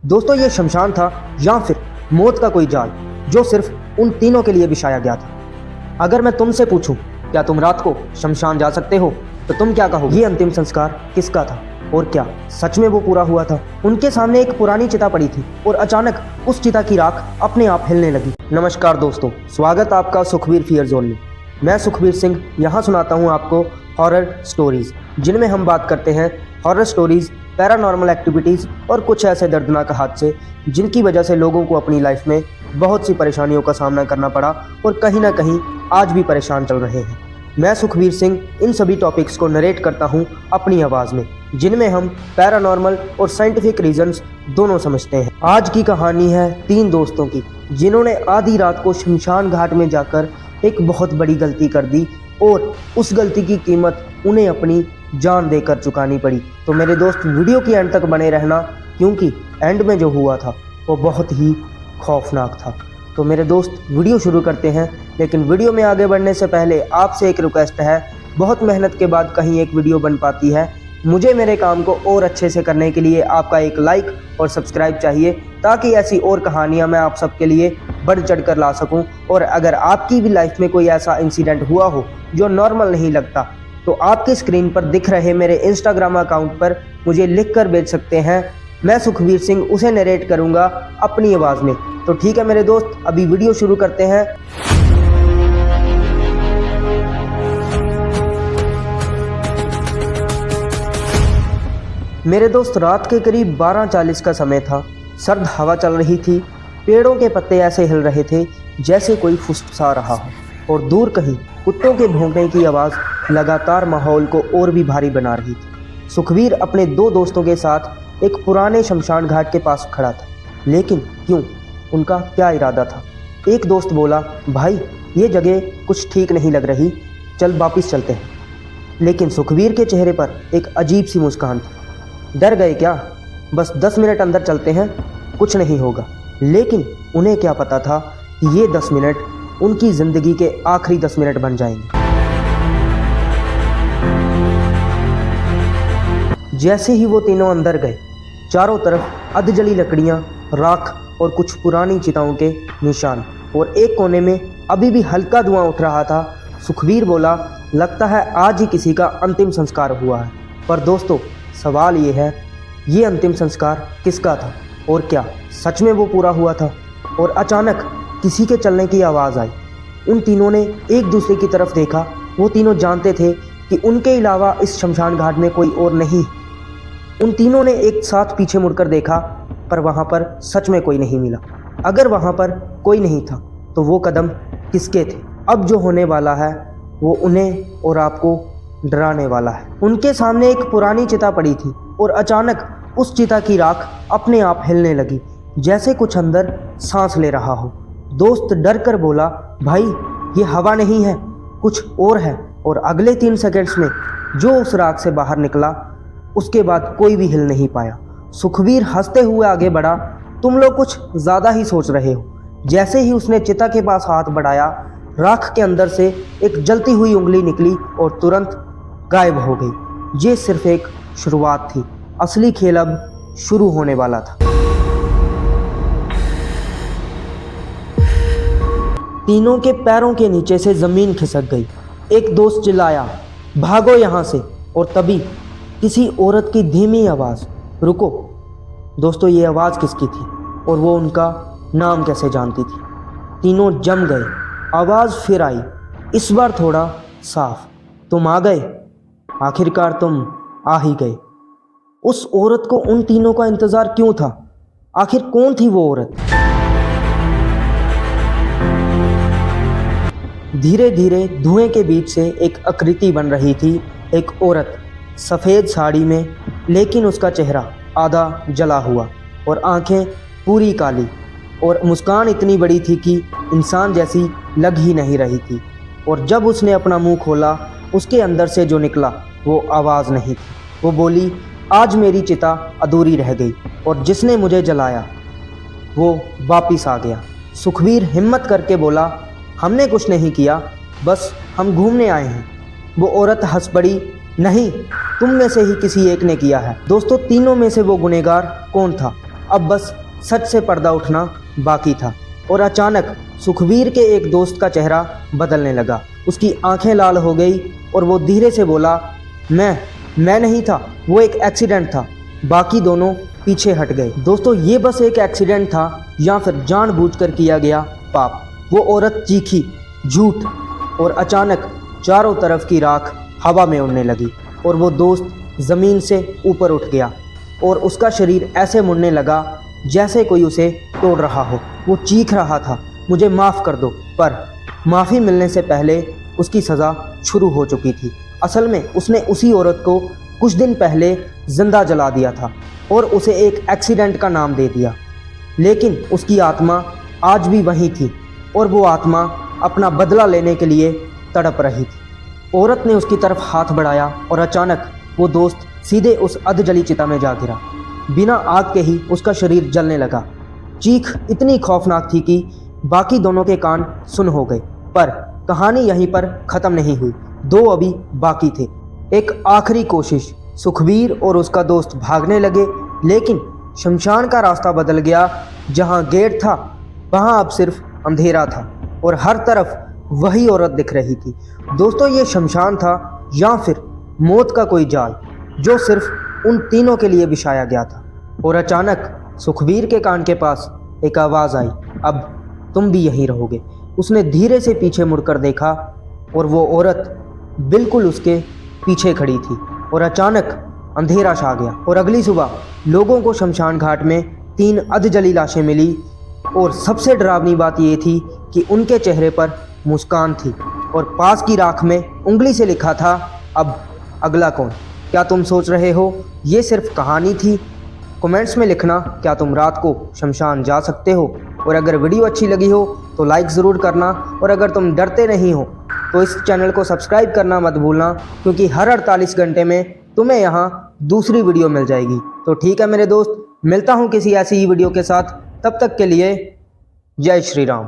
दोस्तों ये शमशान था या फिर मौत का कोई जाल जो सिर्फ उन तीनों के लिए बिछाया गया था। अगर मैं तुमसे पूछूं क्या तुम रात को शमशान जा सकते हो तो तुम क्या कहोगे? ये अंतिम संस्कार किसका था और क्या सच में वो पूरा हुआ था? उनके सामने एक पुरानी चिता पड़ी थी और अचानक उस चिता की राख अपने आप हिलने लगी। नमस्कार दोस्तों, स्वागत आपका सुखबीर फियर जोन में। मैं सुखबीर सिंह यहाँ सुनाता हूँ आपको हॉरर स्टोरीज, जिनमें हम बात करते हैं हॉरर स्टोरीज, पैरानॉर्मल एक्टिविटीज़ और कुछ ऐसे दर्दनाक हादसे जिनकी वजह से लोगों को अपनी लाइफ में बहुत सी परेशानियों का सामना करना पड़ा और कहीं ना कहीं आज भी परेशान चल रहे हैं। मैं सुखबीर सिंह इन सभी टॉपिक्स को नरेट करता हूं अपनी आवाज़ में, जिनमें हम पैरानॉर्मल और साइंटिफिक रीजंस दोनों समझते हैं। आज की कहानी है 3 दोस्तों की जिन्होंने आधी रात को शमशान घाट में जाकर एक बहुत बड़ी गलती कर दी और उस गलती की कीमत उन्हें अपनी जान देकर चुकानी पड़ी। तो मेरे दोस्त वीडियो की एंड तक बने रहना, क्योंकि एंड में जो हुआ था वो बहुत ही खौफनाक था। तो मेरे दोस्त वीडियो शुरू करते हैं, लेकिन वीडियो में आगे बढ़ने से पहले आपसे एक रिक्वेस्ट है। बहुत मेहनत के बाद कहीं एक वीडियो बन पाती है। मुझे मेरे काम को और अच्छे से करने के लिए आपका एक लाइक और सब्सक्राइब चाहिए, ताकि ऐसी और कहानियां मैं आप सबके लिए बढ़ चढ़ कर ला सकूं। और अगर आपकी भी लाइफ में कोई ऐसा इंसिडेंट हुआ हो जो नॉर्मल नहीं लगता, तो आपकी स्क्रीन पर दिख रहे मेरे इंस्टाग्राम अकाउंट पर मुझे लिख कर भेज सकते हैं। मैं सुखबीर सिंह उसे नरेट करूंगा अपनी आवाज़ में। तो ठीक है मेरे दोस्त, अभी वीडियो शुरू करते हैं। मेरे दोस्त रात के करीब 12:40 का समय था। सर्द हवा चल रही थी, पेड़ों के पत्ते ऐसे हिल रहे थे जैसे कोई फुसफुसा रहा हो, और दूर कहीं कुत्तों के भौंकने की आवाज़ लगातार माहौल को और भी भारी बना रही थी। सुखबीर अपने 2 दोस्तों के साथ एक पुराने शमशान घाट के पास खड़ा था, लेकिन क्यों, उनका क्या इरादा था? एक दोस्त बोला, भाई ये जगह कुछ ठीक नहीं लग रही, चल वापिस चलते हैं। लेकिन सुखबीर के चेहरे पर एक अजीब सी मुस्कान थी। डर गए क्या? बस 10 मिनट अंदर चलते हैं, कुछ नहीं होगा। लेकिन उन्हें क्या पता था कि ये 10 मिनट उनकी ज़िंदगी के आखिरी 10 मिनट बन जाएंगे। जैसे ही वो तीनों अंदर गए, चारों तरफ अधजली लकड़ियां, राख और कुछ पुरानी चिताओं के निशान, और एक कोने में अभी भी हल्का धुआं उठ रहा था। सुखबीर बोला, लगता है आज ही किसी का अंतिम संस्कार हुआ है। पर दोस्तों, सवाल ये है, ये अंतिम संस्कार किसका था और क्या सच में वो पूरा हुआ था? और अचानक किसी के चलने की आवाज़ आई। उन तीनों ने एक दूसरे की तरफ देखा। वो तीनों जानते थे कि उनके अलावा इस शमशान घाट में कोई और नहीं। उन तीनों ने एक साथ पीछे मुड़कर देखा, पर वहाँ पर सच में कोई नहीं मिला। अगर वहाँ पर कोई नहीं था तो वो कदम किसके थे? अब जो होने वाला है वो उन्हें और आपको डराने वाला है। उनके सामने एक पुरानी चिता पड़ी थी और अचानक उस चिता की राख अपने आप हिलने लगी, जैसे कुछ अंदर सांस ले रहा हो। दोस्त डर कर बोला, भाई ये हवा नहीं है, कुछ और है। और अगले 3 सेकंड्स में जो उस राख से बाहर निकला, उसके बाद कोई भी हिल नहीं पाया। सुखबीर हंसते हुए आगे बढ़ा, तुम लोग कुछ ज़्यादा ही सोच रहे हो। जैसे ही उसने चिता के पास हाथ बढ़ाया, राख के अंदर से एक जलती हुई उंगली निकली और तुरंत गायब हो गई। ये सिर्फ एक शुरुआत थी, असली खेल अब शुरू होने वाला था। तीनों के पैरों के नीचे से जमीन खिसक गई। एक दोस्त चिल्लाया, भागो यहाँ से। और तभी किसी औरत की धीमी आवाज़, रुको। दोस्तों, ये आवाज़ किसकी थी और वो उनका नाम कैसे जानती थी? तीनों जम गए। आवाज़ फिर आई, इस बार थोड़ा साफ, तुम आ गए, आखिरकार तुम आ ही गए। उस औरत को उन तीनों का इंतज़ार क्यों था? आखिर कौन थी वो औरत? धीरे धीरे धुएं के बीच से एक आकृति बन रही थी। एक औरत सफ़ेद साड़ी में, लेकिन उसका चेहरा आधा जला हुआ और आंखें पूरी काली, और मुस्कान इतनी बड़ी थी कि इंसान जैसी लग ही नहीं रही थी। और जब उसने अपना मुंह खोला, उसके अंदर से जो निकला वो आवाज़ नहीं थी। वो बोली, आज मेरी चिता अधूरी रह गई और जिसने मुझे जलाया वो वापिस आ गया। सुखबीर हिम्मत करके बोला, हमने कुछ नहीं किया, बस हम घूमने आए हैं। वो औरत हंस पड़ी, नहीं, तुम में से ही किसी एक ने किया है। दोस्तों, तीनों में से वो गुनहगार कौन था? अब बस सच से पर्दा उठना बाकी था। और अचानक सुखवीर के एक दोस्त का चेहरा बदलने लगा। उसकी आंखें लाल हो गई और वो धीरे से बोला, मैं नहीं था, वो एक एक्सीडेंट था। बाकी दोनों पीछे हट गए। दोस्तों, ये बस एक एक्सीडेंट था या फिर जानबूझकर किया गया पाप। वो औरत चीखी, झूठ, और अचानक चारों तरफ की राख हवा में उड़ने लगी और वो दोस्त ज़मीन से ऊपर उठ गया और उसका शरीर ऐसे मुड़ने लगा जैसे कोई उसे तोड़ रहा हो। वो चीख रहा था, मुझे माफ़ कर दो, पर माफ़ी मिलने से पहले उसकी सज़ा शुरू हो चुकी थी। असल में उसने उसी औरत को कुछ दिन पहले जिंदा जला दिया था और उसे एक एक्सीडेंट का नाम दे दिया, लेकिन उसकी आत्मा आज भी वहीं थी और वो आत्मा अपना बदला लेने के लिए तड़प रही थी। औरत ने उसकी तरफ हाथ बढ़ाया और अचानक वो दोस्त सीधे उस अधजली चिता में जा गिरा। बिना आग के ही उसका शरीर जलने लगा। चीख इतनी खौफनाक थी कि बाकी दोनों के कान सुन हो गए। पर कहानी यहीं पर ख़त्म नहीं हुई, दो अभी बाकी थे। एक आखिरी कोशिश। सुखवीर और उसका दोस्त भागने लगे, लेकिन शमशान का रास्ता बदल गया। जहां गेट था वहां अब सिर्फ अंधेरा था और हर तरफ वही औरत दिख रही थी। दोस्तों, ये शमशान था या फिर मौत का कोई जाल जो सिर्फ उन तीनों के लिए बिछाया गया था। और अचानक सुखवीर के कान के पास एक आवाज़ आई, अब तुम भी यहीं रहोगे। उसने धीरे से पीछे मुड़कर देखा और वो औरत बिल्कुल उसके पीछे खड़ी थी। और अचानक अंधेरा छा गया और अगली सुबह लोगों को शमशान घाट में 3 अधजली लाशें मिली। और सबसे डरावनी बात ये थी कि उनके चेहरे पर मुस्कान थी और पास की राख में उंगली से लिखा था, अब अगला कौन। क्या तुम सोच रहे हो ये सिर्फ कहानी थी? कमेंट्स में लिखना, क्या तुम रात को शमशान जा सकते हो? और अगर वीडियो अच्छी लगी हो तो लाइक ज़रूर करना। और अगर तुम डरते नहीं हो तो इस चैनल को सब्सक्राइब करना मत भूलना, क्योंकि हर 48 घंटे में तुम्हें यहाँ दूसरी वीडियो मिल जाएगी। तो ठीक है मेरे दोस्त, मिलता हूँ किसी ऐसी ही वीडियो के साथ। तब तक के लिए जय श्री राम।